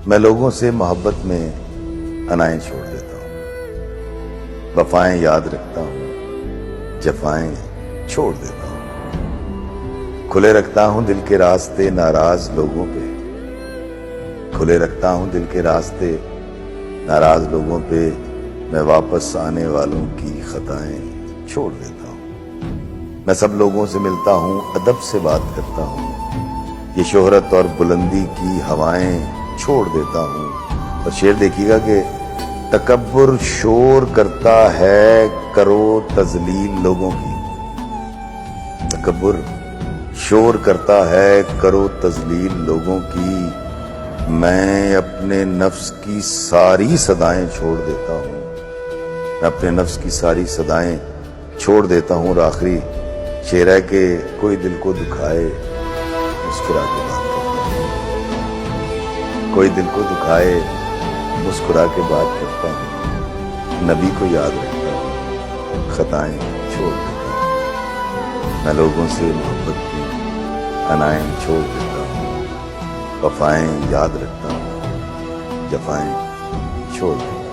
میں لوگوں سے محبت میں انائیں چھوڑ دیتا ہوں، وفائیں یاد رکھتا ہوں، جفائیں چھوڑ دیتا ہوں، کھلے رکھتا ہوں دل کے راستے ناراض لوگوں پہ، کھلے رکھتا ہوں دل کے راستے ناراض لوگوں پہ، میں واپس آنے والوں کی خطائیں چھوڑ دیتا ہوں، میں سب لوگوں سے ملتا ہوں، ادب سے بات کرتا ہوں، یہ شہرت اور بلندی کی ہوائیں چھوڑ دیتا ہوں۔ اور شعر دیکھیے گا کہ تکبر شور کرتا ہے کرو تذلیل لوگوں کی، تکبر شور کرتا ہے کرو تذلیل لوگوں کی، میں اپنے نفس کی ساری صدائیں چھوڑ دیتا ہوں، میں اپنے نفس کی ساری صدائیں چھوڑ دیتا ہوں۔ اور آخری شعر ہے کہ کوئی دل کو دکھائے مسکرا کے بات کرتا ہوں، کوئی دل کو دکھائے مسکرا کے بات کرتا ہوں، نبی کو یاد رکھتا ہوں، خطائیں چھوڑ دیتا ہوں، میں لوگوں سے محبت کی انائیں چھوڑ دیتا ہوں، وفائیں یاد رکھتا ہوں، جفائیں چھوڑ دیتا ہوں۔